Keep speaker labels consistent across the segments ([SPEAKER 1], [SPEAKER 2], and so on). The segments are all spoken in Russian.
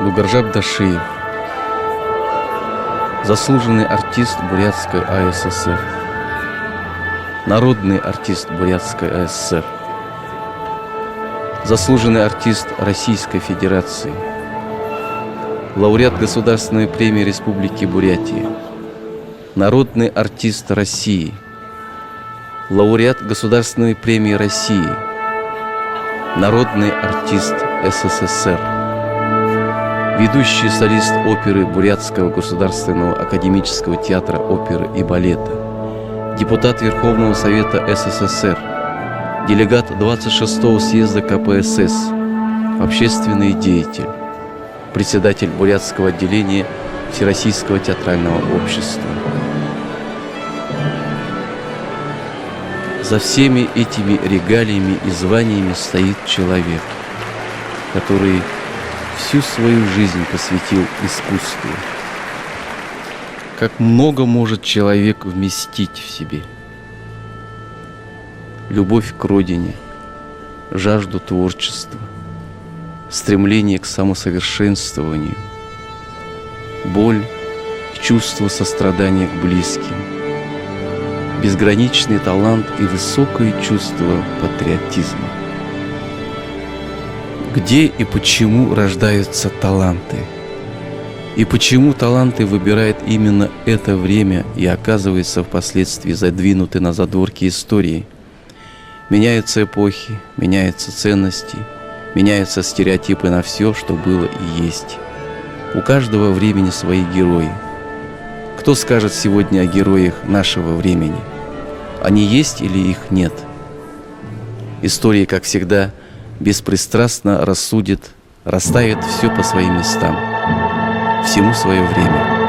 [SPEAKER 1] Нугаржаб Дашиев, заслуженный артист Бурятской АССР, народный артист Бурятской АССР, заслуженный артист Российской Федерации, лауреат Государственной премии Республики Бурятия, народный артист России, лауреат Государственной премии России, народный артист СССР, ведущий солист оперы Бурятского государственного академического театра оперы и балета, депутат Верховного Совета СССР, делегат 26-го съезда КПСС, общественный деятель, председатель Бурятского отделения Всероссийского театрального общества. За всеми этими регалиями и званиями стоит человек, который всю свою жизнь посвятил искусству. Как много может человек вместить в себе: любовь к родине, жажду творчества, стремление к самосовершенствованию, боль, чувство сострадания к близким, безграничный талант и высокое чувство патриотизма. Где и почему рождаются таланты? И почему таланты выбирают именно это время и оказываются впоследствии задвинуты на задворки истории? Меняются эпохи, меняются ценности, меняются стереотипы на все, что было и есть. У каждого времени свои герои. Кто скажет сегодня о героях нашего времени? Они есть или их нет? История, как всегда, беспристрастно рассудит, расставит все по своим местам. Всему свое время.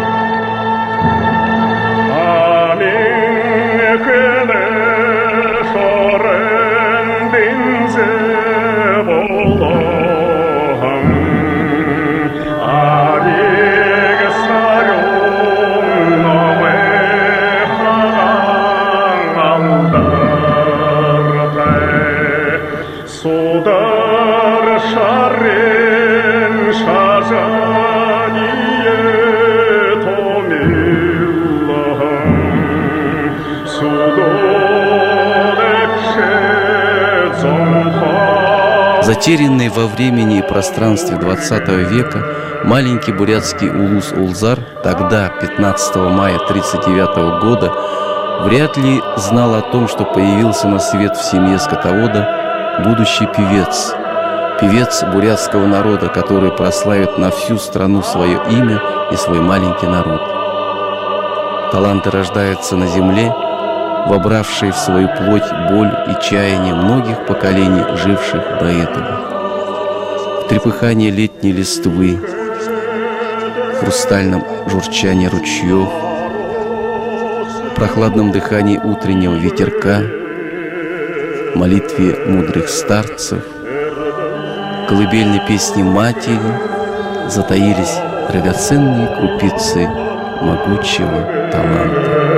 [SPEAKER 1] Затерянный во времени и пространстве XX века, маленький бурятский улус Улзар, тогда, 15 мая 1939 года, вряд ли знал о том, что появился на свет в семье скотовода будущий певец. Певец бурятского народа, который прославит на всю страну свое имя и свой маленький народ. Таланты рождаются на земле, вобравшие в свою плоть боль и чаяние многих поколений, живших до этого. В трепыхании летней листвы, в хрустальном журчании ручьев, в прохладном дыхании утреннего ветерка, в молитве мудрых старцев, в колыбельной песне матери затаились драгоценные крупицы могучего таланта.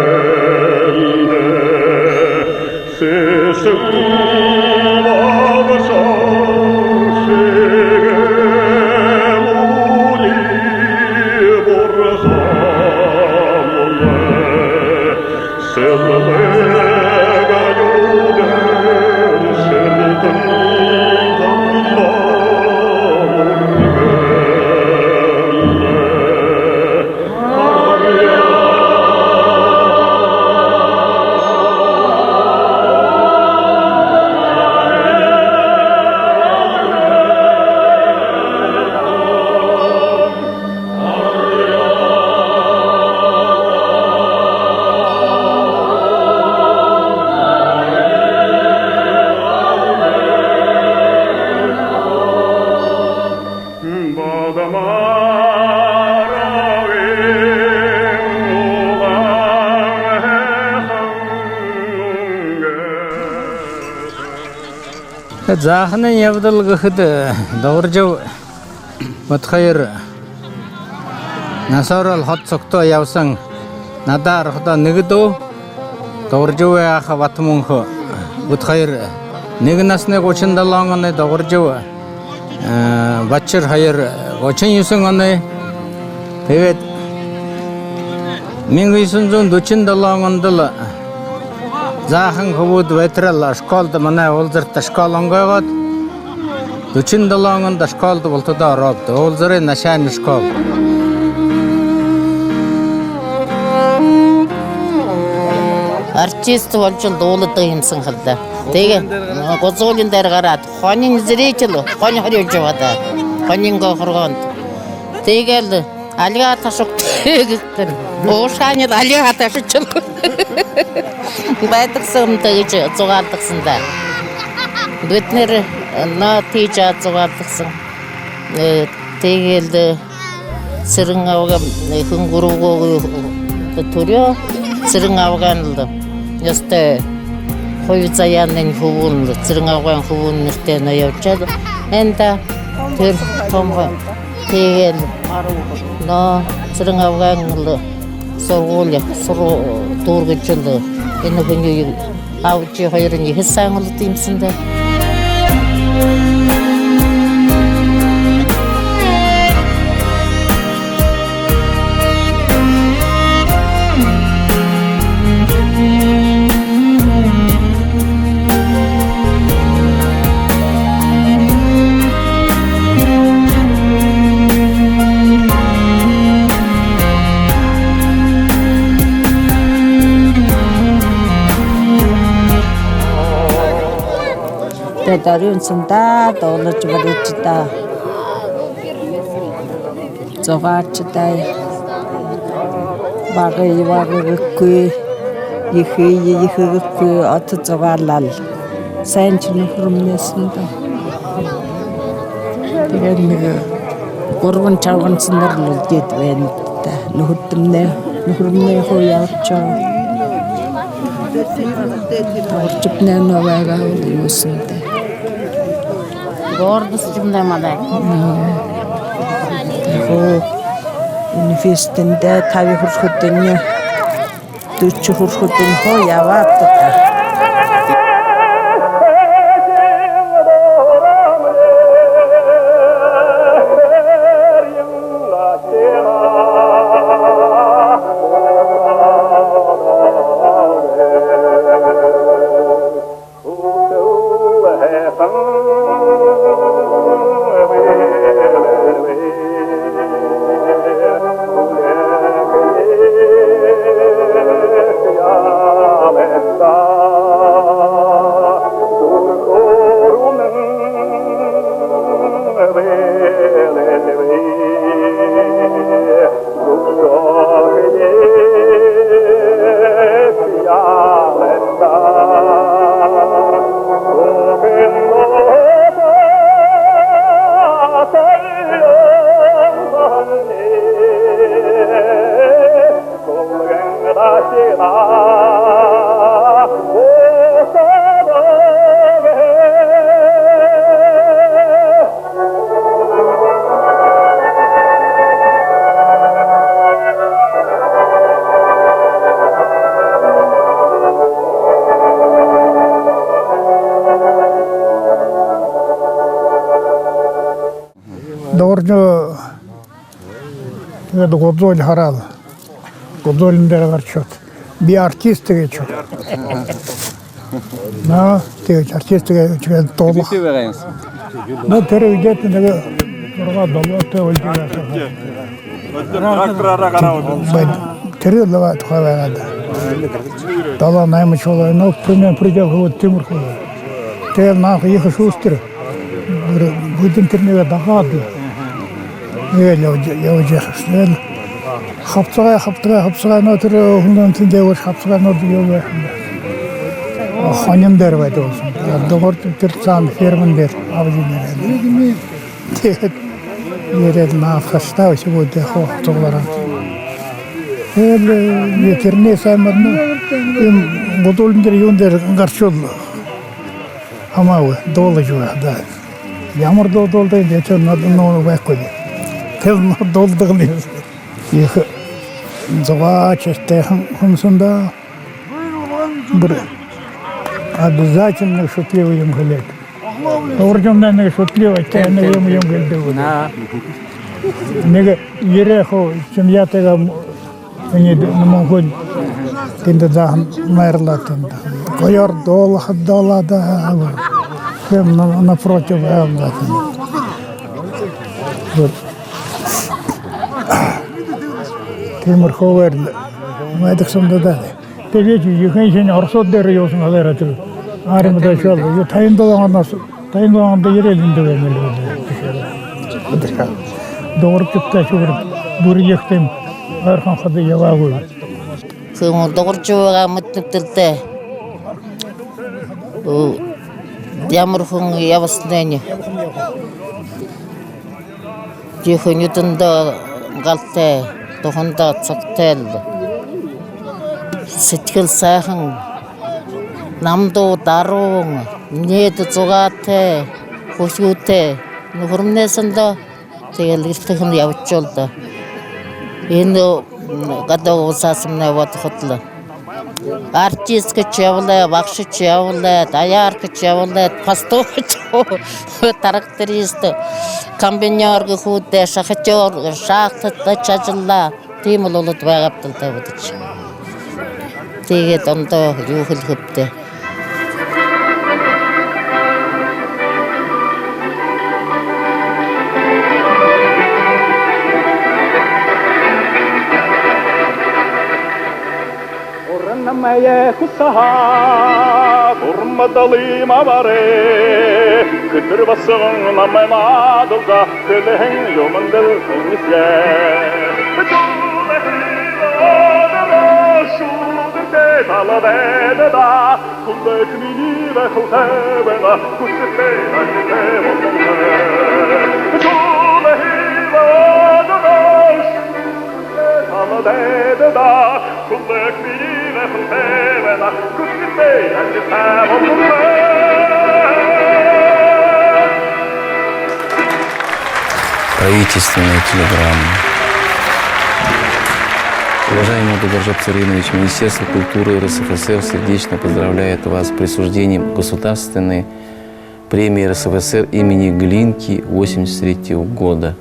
[SPEAKER 2] Захны явдал гыхды доржу батхайр насарал хатсокто явсан надар хда нэгдо доржу яха батмунхо батхайр нэгнасны гочиндаланганы доржу бачыр хайр 59 оны тэгээд 1947 онд заахан хөвөд ветерал школд манай уулзарт школ онгойгоод 47 онд школд болтодоо ороод уулзарын нашаан школ.
[SPEAKER 3] Артист болж дуулдаг юмсан халда. Тэгээ гозуулын дээр гараад хонин зритель хонь хорьж яваа. Хонин гохоргонд. Тэгэл алига ташук тэгтэр. Уушаанид алига ташуучл. Байдагсан тэгж зугаалдагсан да. Бид нэр наа тийж зугаалдагсан. Тэгэл сэрэн авга хөнгөрөөгөө төрөө сэрэн авгаан л ястай хоёр заяаны хөвөн сэрэн авгаан хөвөн нэртэй на явчаад энда тэр томго тэгэл наа сэрэн авгаан л сургууль дүүргэж л энэ хүний авч хоёрын хэсэг л димсэн дээ.
[SPEAKER 4] Дарын санда долж баричта зоваачтай багы ихэ от зоваалал сайн ч нөхрөмнэсэнд тэгээд нэг гурван чавганцнэр л үлдээд байна та нөхрөмнээ хөөяачаа орчипнээ новаага юусэнтэй
[SPEAKER 3] Гордость чимдээ мадаа.
[SPEAKER 4] Университетдээ 5 хүрхэдэн 40 хүрхэдэн хоо яваад та.
[SPEAKER 5] Доржо тэгээд гозол хараад гозолн дээр гарчод би артист гэж. На тэгээд артист гэж тоолох.
[SPEAKER 1] Битээ байгаа юмсан.
[SPEAKER 5] На тэр үедээ нэг зурга долоотой үлдээ.
[SPEAKER 6] Трактораараа гараад.
[SPEAKER 5] Тэр л тухай байгаад. 7-8 жил нөө предел хөвд тиймэрхүү. Тэгээд наах их шүүстэр бүдэн тэрнээ дагаад явж яхсан. Хавцгаа нөтер хүнэн тэндээс хавцгаа нөт яваа. Хоньон дээр байдаг. Догор тэр цаан фермэн дээр авж ирээ. Тэгээд яриад наахстаа шигүүд хоо цуглараа. Тэгээд тэрнээ саймад юм бодолн дээр юун дээр гарчул хамаагүй доолж байгаа. Ямар доолдоо дэчээ надад байхгүй. Тэр доолдог нь их завачтай хумсунда бүр обязательно шутливый юм хэлээд. Оржомдаа нэг шутливый тань юм гэлдэг. 내가 이래고 семья 때가 они могут тенда да мерлатенда. Койор дола да. Прям напротив да. Вот. Темир ховер майдах сомдада. Тэвэж юхэн орсод дээр юусан алаараа тэр аримдаа шал ю тайндлаганаас тайндлаганда ярэлэндээ байна. Дөрөвчтэй шүүр бүрийхтэм архан хад яваагүй.
[SPEAKER 3] Хүн догорч байгаа мэдтэлтэй. Ямар хүн явснаа. Жихэн ютэнд галтай туханда цагтай сэтгэл сайхан намдуу даруун нийт зугаатай хөшгүүтэй нөхөрмнээсэндээ тэгэл иртхэн явчихлаа. Энэ гадаа усаасмнаа бодхотлоо. Артист гэж явлаа, багш гэж явлаа, даяар гэж явлаа, пастор гэж тракторист, комбинер гэхүүдээ шахтер, шахтад ажиллаа. Тийм л болоод байгаа байталтай бодож. Тэгээд ондоо юу хэлэхвтэй.
[SPEAKER 7] Ornamaya kusaha, urmadali mavare, kıtır basın namaya dolda, kılehen yomandıl misye. Tala vede da, kullek mini ve kultevena, kutsete anne volmone. Çule hiva dadaş, tala vede da, kullek mini ve kultevena, kutsete anne volmone.
[SPEAKER 1] Правительственная телеграмма. Уважаемый Дугаржаб Царинович, Министерство культуры РСФСР сердечно поздравляет вас с присуждением государственной премии РСФСР имени Глинки 1983 года.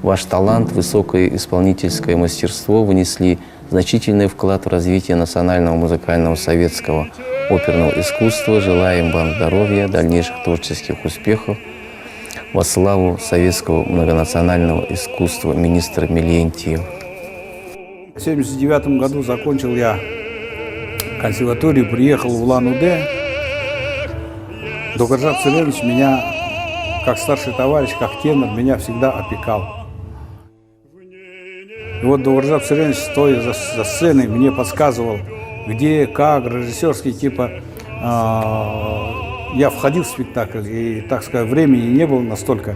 [SPEAKER 1] Ваш талант, высокое исполнительское мастерство внесли значительный вклад в развитие национального музыкального советского оперного искусства. Желаем вам здоровья, дальнейших творческих успехов. Во славу советского многонационального искусства, министр Мелентьев.
[SPEAKER 6] В 1979 году закончил я консерваторию, приехал в Улан-Удэ. Дугаржаб Царинович меня, как старший товарищ, как тенор, меня всегда опекал. И вот Дугаржаб Царинович, стоя за сценой, мне подсказывал, где, как, режиссерский типа. Я входил в спектакль, и, так сказать, времени не было настолько.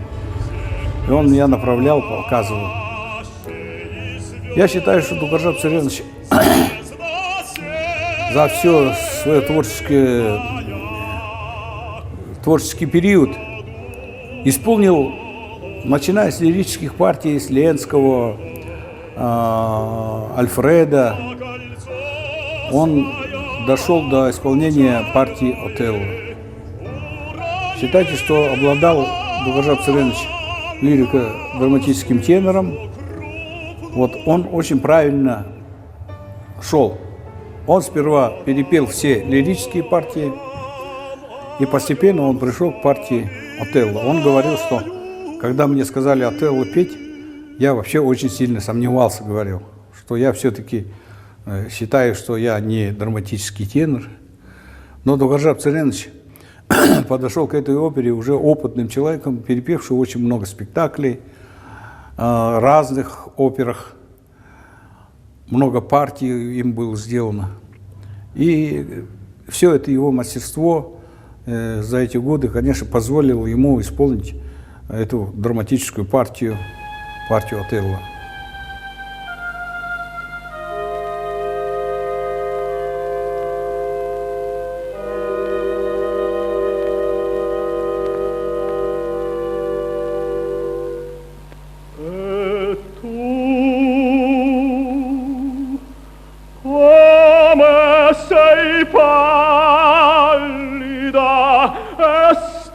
[SPEAKER 6] И он меня направлял, показывал. Я считаю, что Дугаржаб Царинович за все свой творческий период исполнил, начиная с лирических партий, с Ленского, Альфреда, он дошел до исполнения партии Отелло. Считайте, что обладал Дугаржаб Царинович лирико-драматическим тенором. Вот он очень правильно шел. Он сперва перепел все лирические партии, и постепенно он пришел к партии Отелло. Он говорил, что когда мне сказали Отелло петь, я вообще очень сильно сомневался, говорил, что я все-таки считаю, что я не драматический тенор. Но Дугаржаб Царинович подошел к этой опере уже опытным человеком, перепевший очень много спектаклей, разных операх, много партий им было сделано. И все это его мастерство за эти годы, конечно, позволило ему исполнить эту драматическую партию Отелло.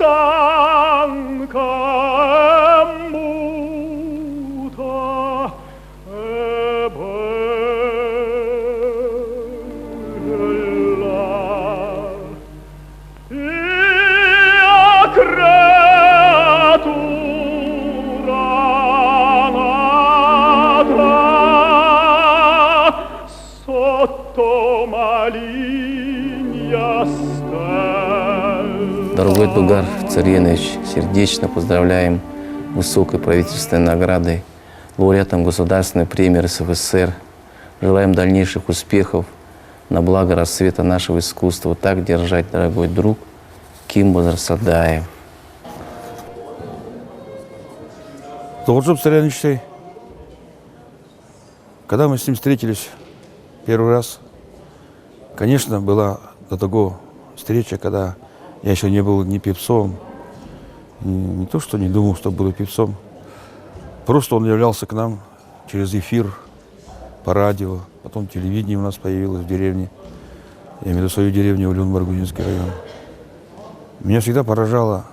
[SPEAKER 7] Estanca muta
[SPEAKER 1] Дорогой Дугар Царенович, сердечно поздравляем высокой правительственной наградой, лауреатом Государственной премии РСФСР. Желаем дальнейших успехов на благо расцвета нашего искусства. Так держать, дорогой друг Ким Базарсадаев.
[SPEAKER 6] Должен Царенович, когда мы с ним встретились первый раз, конечно, была до того встреча, когда я еще не был ни певцом, не то, что не думал, что буду певцом. Просто он являлся к нам через эфир, по радио, потом телевидение у нас появилось в деревне. Я имею в виду свою деревню, Улюн-Маргунинский район. Меня всегда поражало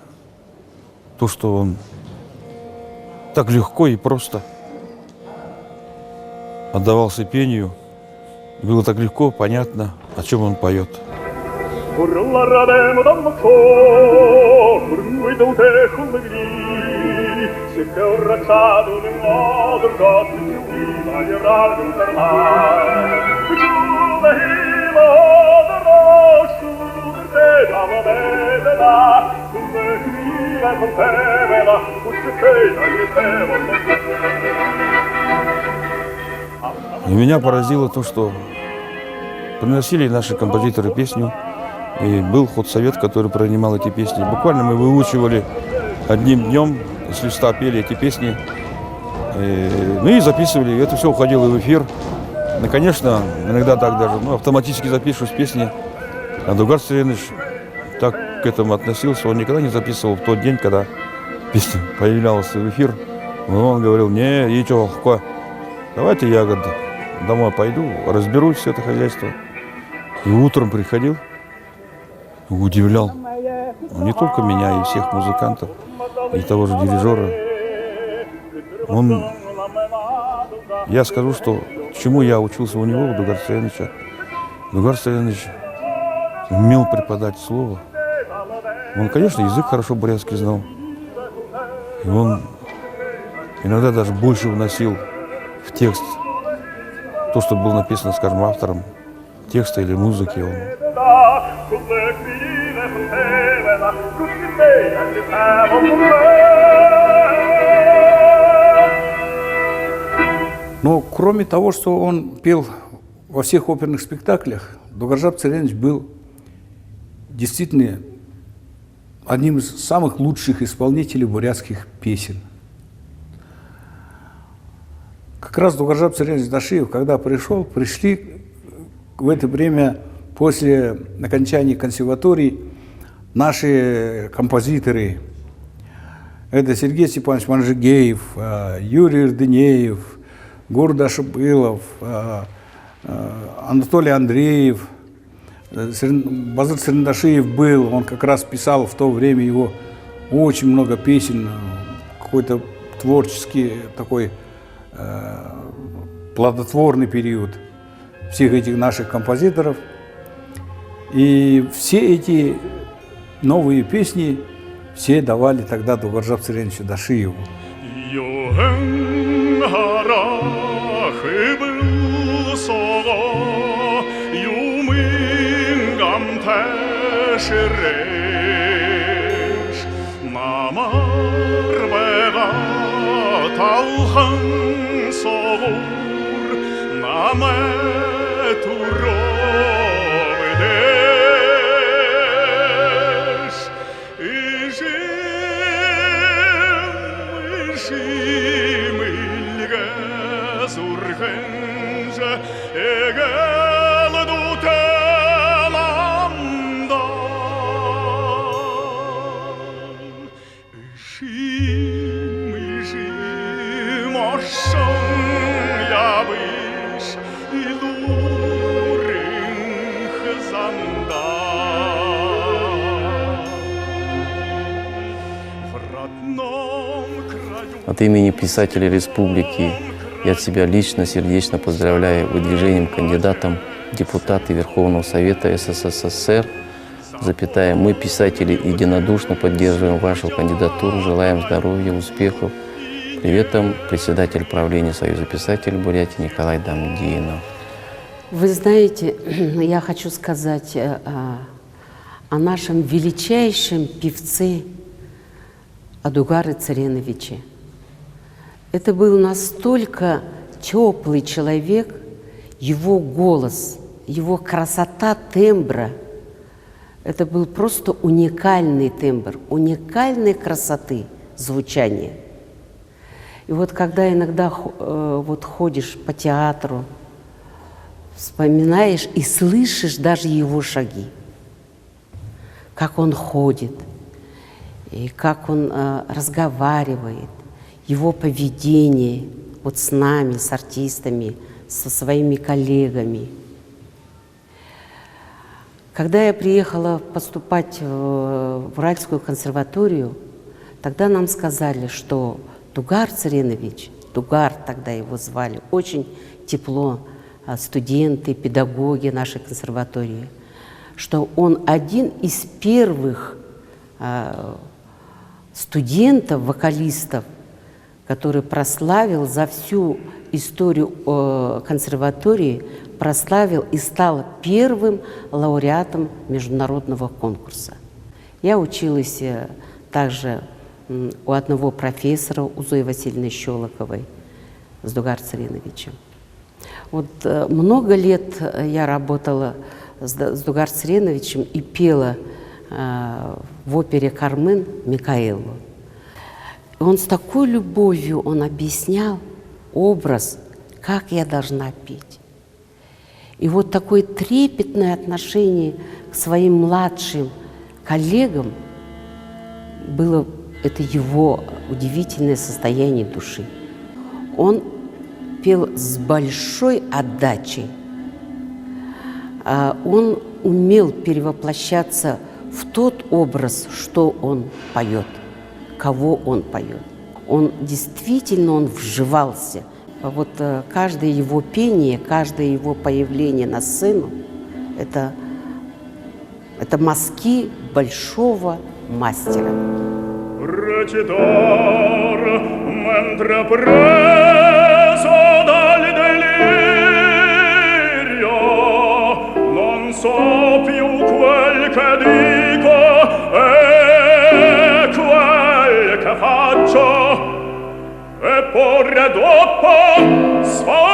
[SPEAKER 6] то, что он так легко и просто отдавался пению. Было так легко, понятно, о чем он поет. И меня поразило то, что приносили наши композиторы песню, и был худсовет, который принимал эти песни. Буквально мы выучивали одним днем, с листа пели эти песни, и записывали, и это все уходило в эфир. Ну, конечно, иногда так даже, автоматически запишешь песни. А Дугар Царенович так к этому относился, он никогда не записывал в тот день, когда песня появлялась в эфир. Но он говорил: не, и что, давайте я домой пойду, разберусь все это хозяйство. И утром приходил, удивлял не только меня, и всех музыкантов, и того же дирижера. Я скажу, что чему я учился у него, у Дугара Цареновича. Дугар Царенович умел преподать слово. Он, конечно, язык хорошо бурятский знал. И он иногда даже больше вносил в текст то, что было написано, скажем, автором текста или музыки. Но кроме того, что он пел во всех оперных спектаклях, Дугаржап Царенович был действительно одним из самых лучших исполнителей бурятских песен. Как раз Дугаржап Царенович Дашиев, когда пришли в это время, после окончания консерватории, наши композиторы. Это Сергей Степанович Манжигеев, Юрий Ирдынеев, Гурда Шипылов, Анатолий Андреев. Базар Царендашиев был, он как раз писал в то время его очень много песен, какой-то творческий такой плодотворный период всех этих наших композиторов. И все эти новые песни все давали тогда Дугаржап Цареновичу Дашиеву.
[SPEAKER 1] От имени писателей республики я тебя лично, сердечно поздравляю с выдвижением кандидатом в депутаты Верховного Совета СССР. Мы, писатели, единодушно поддерживаем вашу кандидатуру, желаем здоровья, успехов. Приветом председатель правления Союза писателей Бурятии Николай Дамдинов.
[SPEAKER 8] Вы знаете, я хочу сказать о нашем величайшем певце Адугаре Цареновиче. Это был настолько теплый человек, его голос, его красота тембра. Это был просто уникальный тембр, уникальной красоты звучания. И вот когда иногда вот ходишь по театру, вспоминаешь и слышишь даже его шаги, как он ходит, и как он разговаривает, его поведение вот с нами, с артистами, со своими коллегами. Когда я приехала поступать в Уральскую консерваторию, тогда нам сказали, что Дугар Царенович, Дугар тогда его звали, очень тепло, студенты, педагоги нашей консерватории, что он один из первых студентов, вокалистов, который прославил за всю историю консерватории, прославил и стал первым лауреатом международного конкурса. Я училась также у одного профессора, у Зои Васильевны Щелоковой, с Дугар Цареновичем. Вот много лет я работала с Дугар Цареновичем и пела в опере «Кармен» Микаэлу. Он с такой любовью он объяснял образ, как я должна петь. И вот такое трепетное отношение к своим младшим коллегам было, это его удивительное состояние души. Он пел с большой отдачей. Он умел перевоплощаться в тот образ, что он поет, кого он поет. Он действительно, он вживался. Вот каждое его пение, каждое его появление на сцену – это мазки большого мастера.
[SPEAKER 7] Porre dopo sforzati,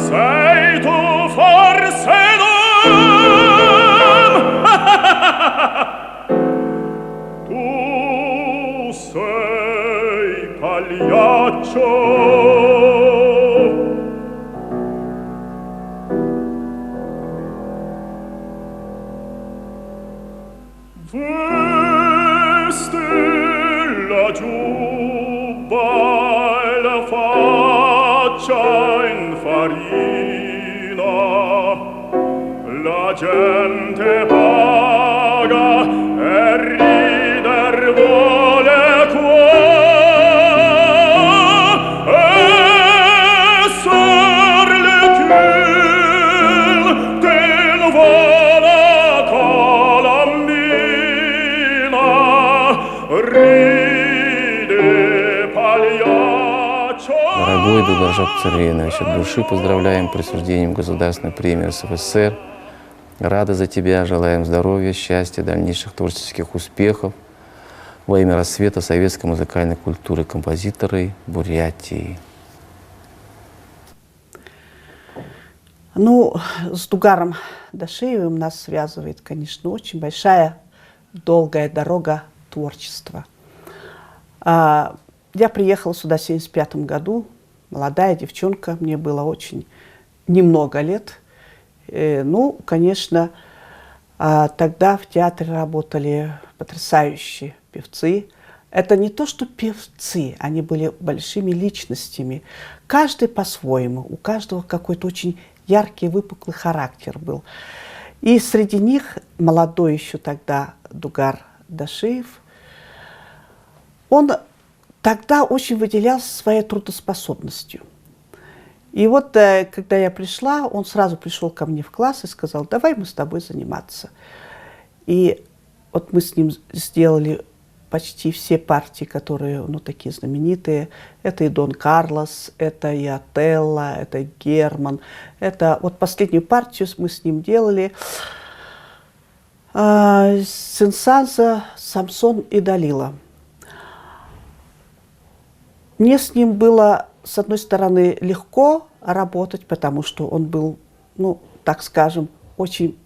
[SPEAKER 7] sei tu forse tu sei pagliaccio. La gente paga e rider vuole qua e sur le cul del vola colombina ride pagliaccio.
[SPEAKER 1] Дорогой Дугар Царенович, от души поздравляем присуждением Государственной премии СССР. Рады за тебя, желаем здоровья, счастья, дальнейших творческих успехов во имя расцвета советской музыкальной культуры композиторы Бурятии.
[SPEAKER 4] Ну, с Дугаром Дашиевым нас связывает, конечно, очень большая, долгая дорога творчества. Я приехала сюда в 1975 году, молодая девчонка, мне было очень немного лет. Ну, конечно, тогда в театре работали потрясающие певцы. Это не то, что певцы, они были большими личностями. Каждый по-своему, у каждого какой-то очень яркий, выпуклый характер был. И среди них молодой еще тогда Дугар Дашиев, он тогда очень выделялся своей трудоспособностью. И вот, когда я пришла, он сразу пришел ко мне в класс и сказал: давай мы с тобой заниматься. И вот мы с ним сделали почти все партии, которые, ну, такие знаменитые. Это и Дон Карлос, это и Отелло, это и Герман. Это вот последнюю партию мы с ним делали. Сен-Санса, Самсон и Далила. Мне с ним было, с одной стороны, легко работать, потому что он был, ну, так скажем, очень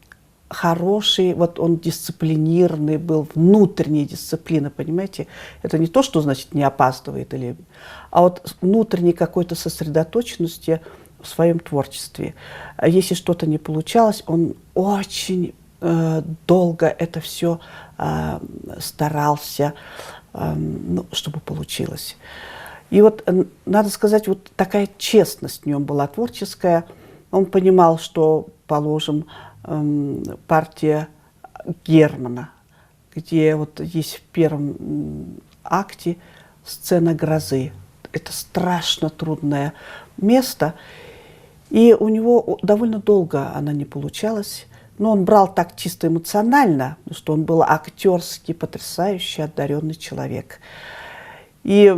[SPEAKER 4] хороший, вот он дисциплинированный был, внутренняя дисциплина, понимаете? Это не то, что, значит, не опаздывает, а вот внутренней какой-то сосредоточенности в своем творчестве. А если что-то не получалось, он очень долго это все старался, ну, чтобы получилось. И вот, надо сказать, вот такая честность в нем была творческая. Он понимал, что, положим, партия Германа, где вот есть в первом акте сцена грозы. Это страшно трудное место. И у него довольно долго она не получалась. Но он брал так чисто эмоционально, что он был актерски потрясающий, одаренный человек. И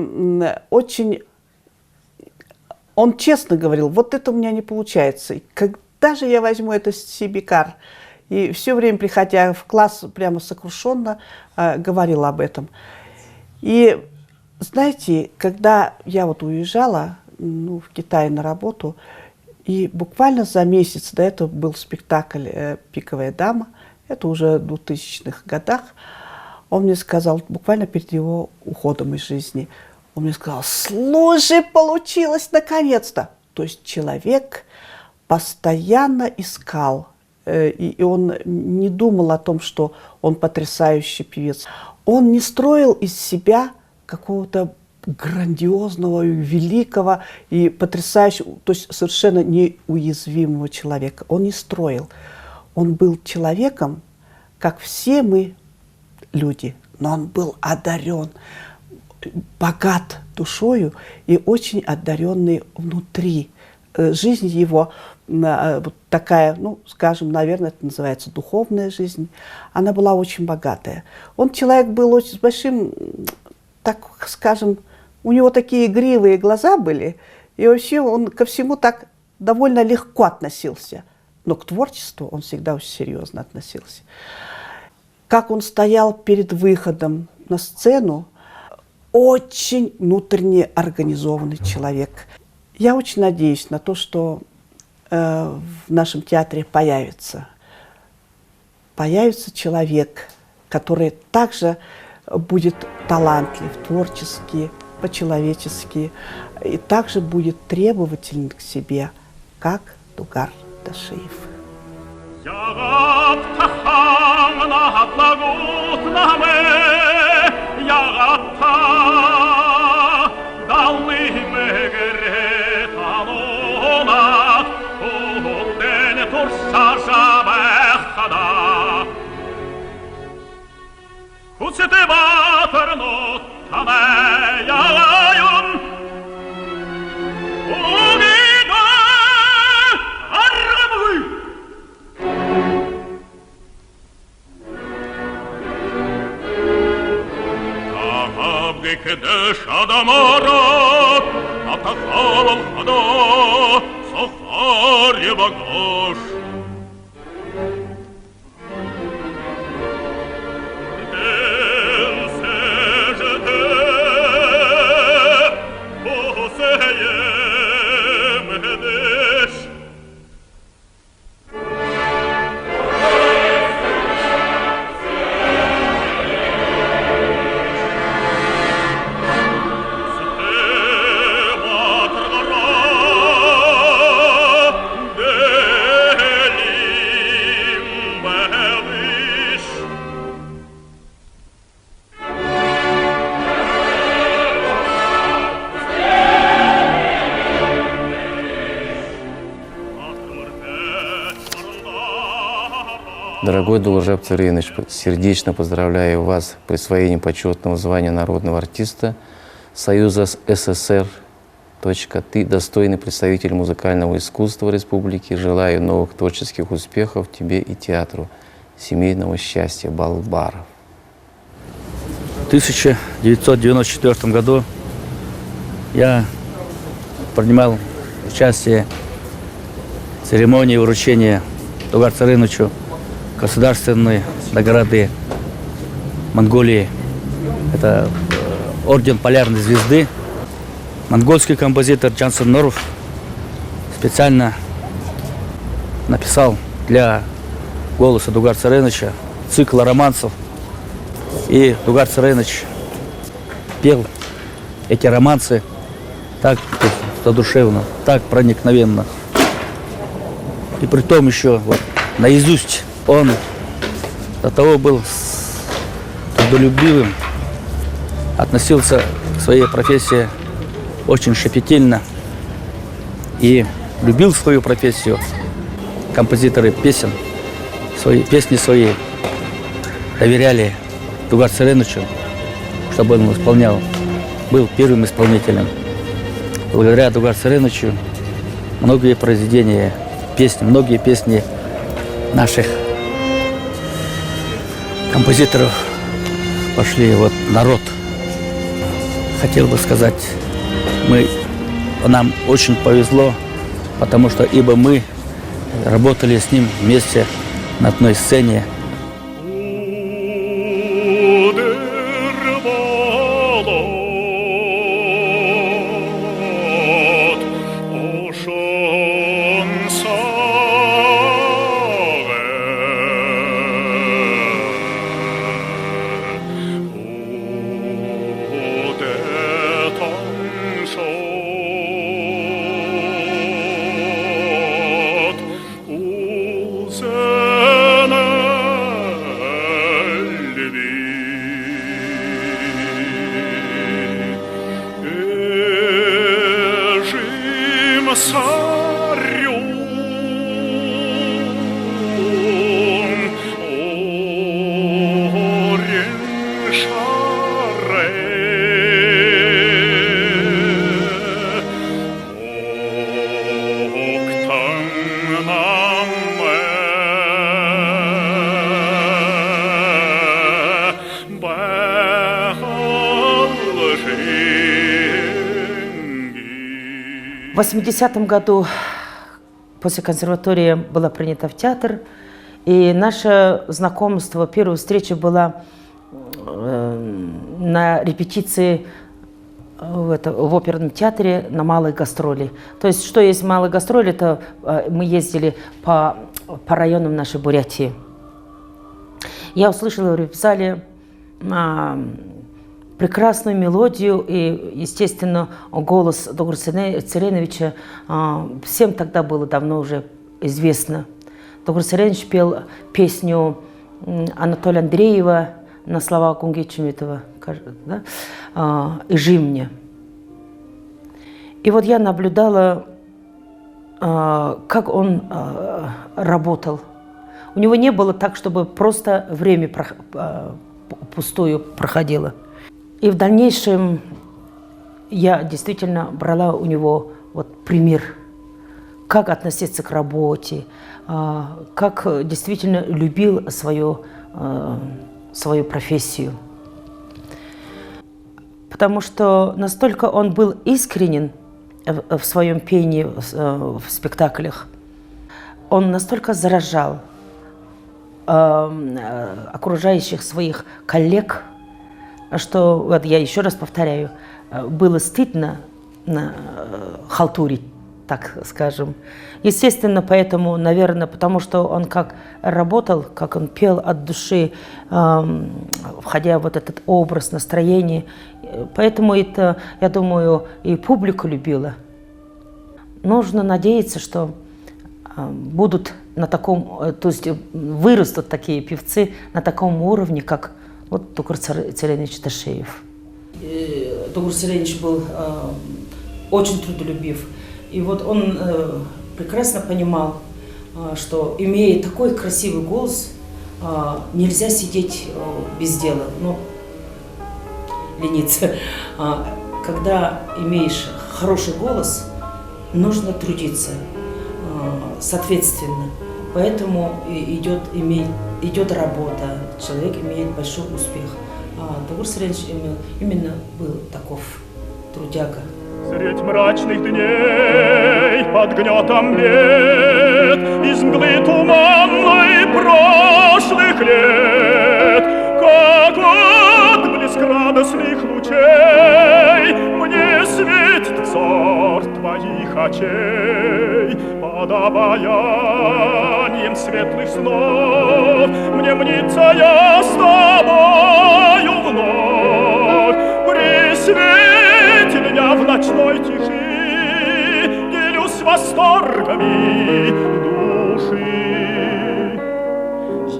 [SPEAKER 4] очень он честно говорил, вот это у меня не получается. И когда же я возьму это Сибикар? И все время, приходя в класс, прямо сокрушенно говорил об этом. И знаете, когда я вот уезжала, ну, в Китай на работу, и буквально за месяц до этого был спектакль «Пиковая дама», это уже в 2000-х годах, он мне сказал, буквально перед его уходом из жизни, он мне сказал: слушай, получилось наконец-то. То есть человек постоянно искал, и он не думал о том, что он потрясающий певец. Он не строил из себя какого-то грандиозного, великого и потрясающего, то есть совершенно неуязвимого человека. Он не строил. Он был человеком, как все мы люди, но он был одарен, богат душою и очень одаренный внутри. Жизнь его вот такая, ну, скажем, наверное, это называется духовная жизнь, она была очень богатая. Он человек был очень с большим, так скажем, у него такие игривые глаза были, и вообще он ко всему так довольно легко относился. Но к творчеству он всегда очень серьезно относился. Как он стоял перед выходом на сцену, очень внутренне организованный человек. Я очень надеюсь на то, что в нашем театре появится человек, который также будет талантлив, творческий, по-человечески, и также будет требователен к себе, как Дугар Дашиев.
[SPEAKER 7] كده شاد مرات أتخال الخدا صخار يبقاش دل سجده بوسيم هدش
[SPEAKER 1] Дорогой Дулажап Царевич, сердечно поздравляю вас с присвоением почетного звания народного артиста Союза СССР. Ты достойный представитель музыкального искусства республики. Желаю новых творческих успехов тебе и театру. Семейного счастья, Балбаров.
[SPEAKER 9] 1994 году я принимал участие в церемонии вручения Тугар Царыновичу государственной награды Монголии. Это орден Полярной звезды. Монгольский композитор Джансон Норов специально написал для голоса Тугар Царыновича цикл романсов. И Тугар Царынович пел эти романсы так задушевно, так проникновенно. И при том еще вот, наизусть он до того был трудолюбивым, относился к своей профессии очень щепетильно и любил свою профессию. Композиторы песен, песни свои доверяли Тугар Царыновичу, чтобы он исполнял, был первым исполнителем. Благодаря Тугар Царыновичу многие произведения, песни, многие песни наших композиторов пошли вот народ. Хотел бы сказать, нам очень повезло, потому что ибо мы работали с ним вместе на одной сцене.
[SPEAKER 10] В 80-м году после консерватории была принята в театр, и наше знакомство, первая встреча была на репетиции в оперном театре на малой гастроли. То есть, что есть малая гастроль, это мы ездили по районам нашей Бурятии. Я услышала в зале прекрасную мелодию и, естественно, голос Тугара Царыновича всем тогда было давно уже известно. Тугар Царынович пел песню Анатолия Андреева на слова Кунгей Чумитова, да? «Ижи мне». И вот я наблюдала, как он работал. У него не было так, чтобы просто время пустую проходило. И в дальнейшем я действительно брала у него вот пример, как относиться к работе, как действительно любил свою профессию. Потому что настолько он был искренен в своем пении в спектаклях, он настолько заражал окружающих своих коллег, что, вот я еще раз повторяю, было стыдно халтурить, так скажем. Естественно, поэтому, наверное, потому что он как работал, как он пел от души, входя в вот этот образ, настроение. Поэтому это, я думаю, и публику любила. Нужно надеяться, что будут на таком, то есть вырастут такие певцы на таком уровне, как вот Тугар Царынович Ташеев. Тугар Царынович был очень трудолюбив. И вот он прекрасно понимал, что, имея такой красивый голос, нельзя сидеть без дела, ну, лениться. Когда имеешь хороший голос, нужно трудиться соответственно. Поэтому идет работа, человек имеет большой успех. Дугур Сыренович именно был таков, трудяга.
[SPEAKER 7] Средь мрачных дней, под гнетом бед, из мглы туманной прошлых лет, как отблеск радостных лучей, мне светит взор твоих очей. Под обаянием светлых снов мне мнится я с тобою вновь. При свете дня в ночной тиши делюсь восторгами души.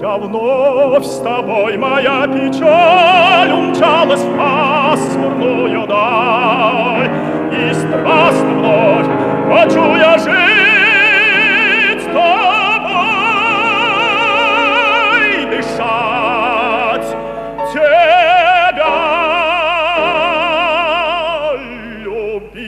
[SPEAKER 7] Я вновь с тобой, моя печаль умчалась в пасмурную даль, и страстно вновь хочу я жить с тобой, дышать тебя любить.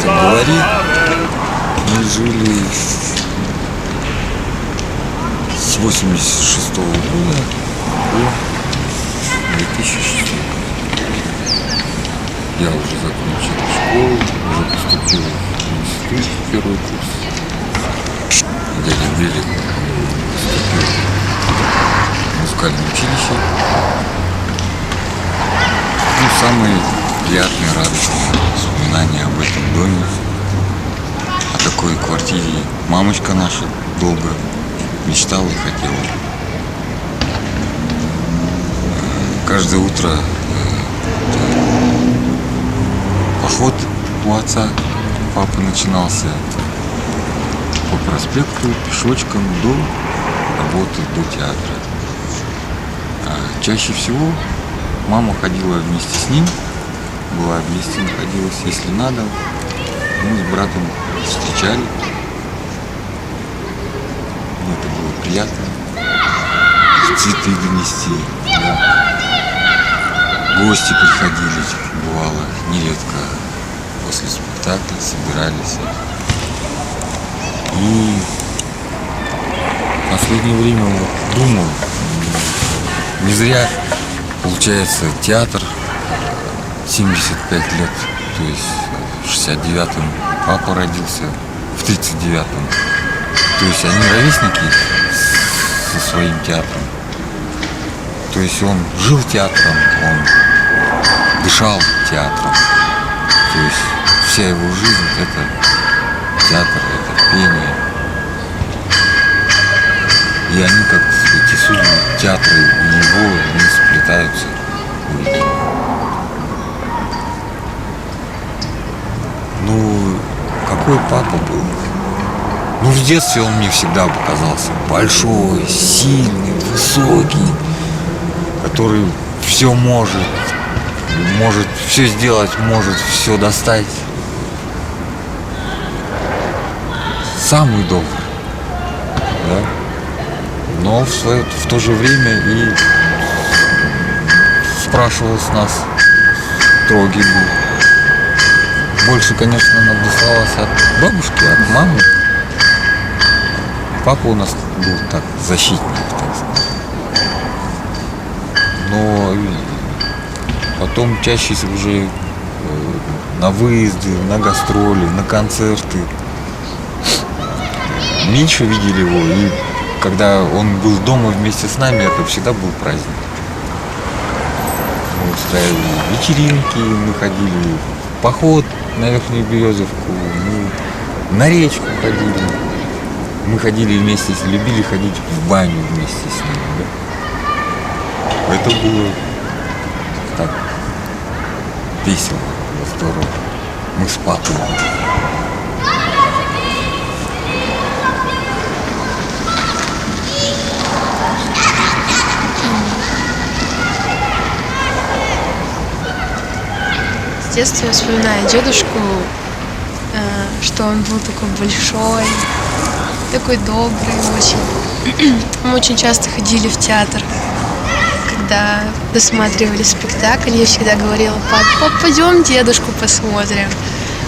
[SPEAKER 11] Говори, мы жили с 86 года по 2006 год. Я уже закончил школу, уже поступил в институт, в первый курс. Дядя Белик поступил в музыкальное училище. Ну, самые приятные, радостные воспоминания об этом доме, о такой квартире мамочка наша долго мечтала и хотела. Каждое утро поход у отца, папы начинался по проспекту, пешочком до работы, до театра. Чаще всего мама ходила вместе с ним, была вместе находилась, если надо. Мы с братом встречали. Это было приятно. Цветы донести. Да. Гости приходили, бывало, нередко после спектакля собирались. И в последнее время вот думал, не зря, получается, театр 75 лет, то есть в 69-м папа родился, в 39-м. То есть они ровесники со своим театром. То есть он жил театром, он дышал театром. То есть вся его жизнь — это театр, это пение. И они, как эти судьбы театра и его, они сплетаются воедино. Ну, какой папа был? Ну, в детстве он мне всегда показался большой, сильный, высокий, который все может все сделать, может все достать. Самый добрый, да? Но в то же время и спрашивал с нас, строгий был. Больше, конечно, нам досталось от бабушки, от мамы. Папа у нас был так, защитник, так сказать. Но потом чаще уже на выезды, на гастроли, на концерты. Меньше видели его, и когда он был дома вместе с нами, это всегда был праздник. Мы устраивали вечеринки, мы ходили в поход на Верхнюю Березовку, мы на речку ходили. Мы ходили вместе, любили ходить в баню вместе с ним. Да? Это было так весело, здорово. Мы с папой.
[SPEAKER 12] С детства я вспоминаю дедушку, что он был такой большой, такой добрый очень. Мы очень часто ходили в театр. Когда досматривали спектакль, я всегда говорила: пап, пойдем дедушку посмотрим.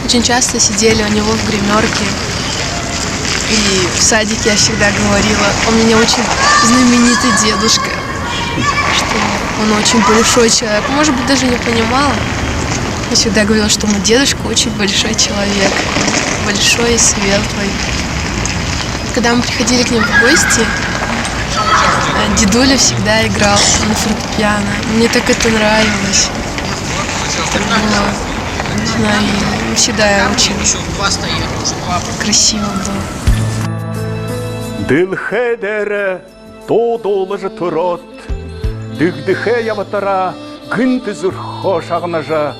[SPEAKER 12] Очень часто сидели у него в гримерке. И в садике я всегда говорила: у меня очень знаменитый дедушка, что он очень большой человек. Может быть, даже не понимала. Я всегда говорила, что мой дедушка очень большой человек, большой и светлый. Когда мы приходили к ним в гости, дедуля всегда играл на фортепиано. Мне так это нравилось. Это было, не знаю, всегда очень красиво было.
[SPEAKER 7] Дылхедере додолыжы турот, дыгдыхе ябатара гынтызыр хошагнажа,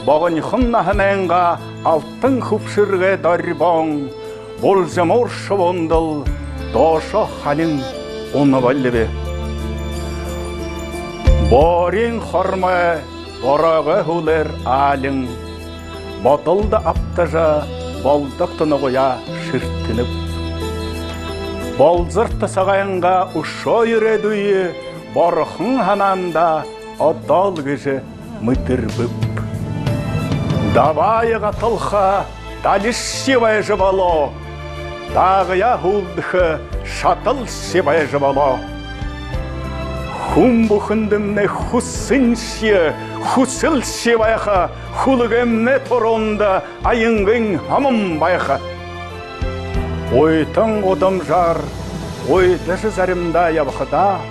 [SPEAKER 7] бағын хыннаханенга алтын хупшырге дарбон, болжамор шавондал дошо ханин онаваллебе. Борин хорма борағы хулер алың, ботылды аптажа болдықтыны қоя шырттынып. Болзырты сағайынға ұшо үйредуі, борықын хананда отдал кіші мүтір бүп. Давайыға тылха даліш севай жывало, дағыя хулдықы шатыл севай жывало. Хум бұхындымны хусыншие, хусыл севайға, хулығымны торонда айыңғын хамым байға. Ойтың одым жар, ойдышы зарымда ябықыда,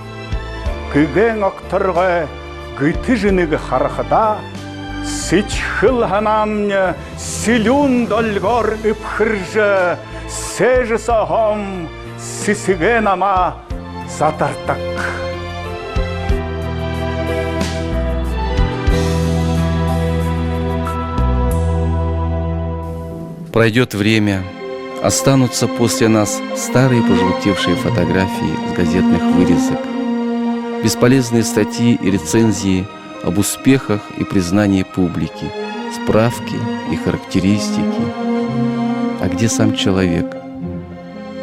[SPEAKER 7] күген ақтырғы, гыты жынығы қарқыда, сычхыл ханамня, силюн долгор үпхыржы, сежі сағым, сисіген ама затартак.
[SPEAKER 1] Пройдет время, останутся после нас старые пожелтевшие фотографии с газетных вырезок, бесполезные статьи и рецензии об успехах и признании публики, справки и характеристики. А где сам человек?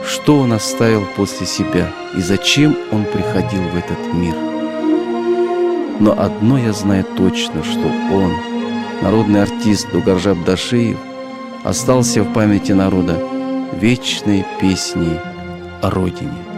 [SPEAKER 1] Что он оставил после себя и зачем он приходил в этот мир? Но одно я знаю точно, что он, народный артист Дугаржаб Дашиев, остался в памяти народа вечной песней о Родине.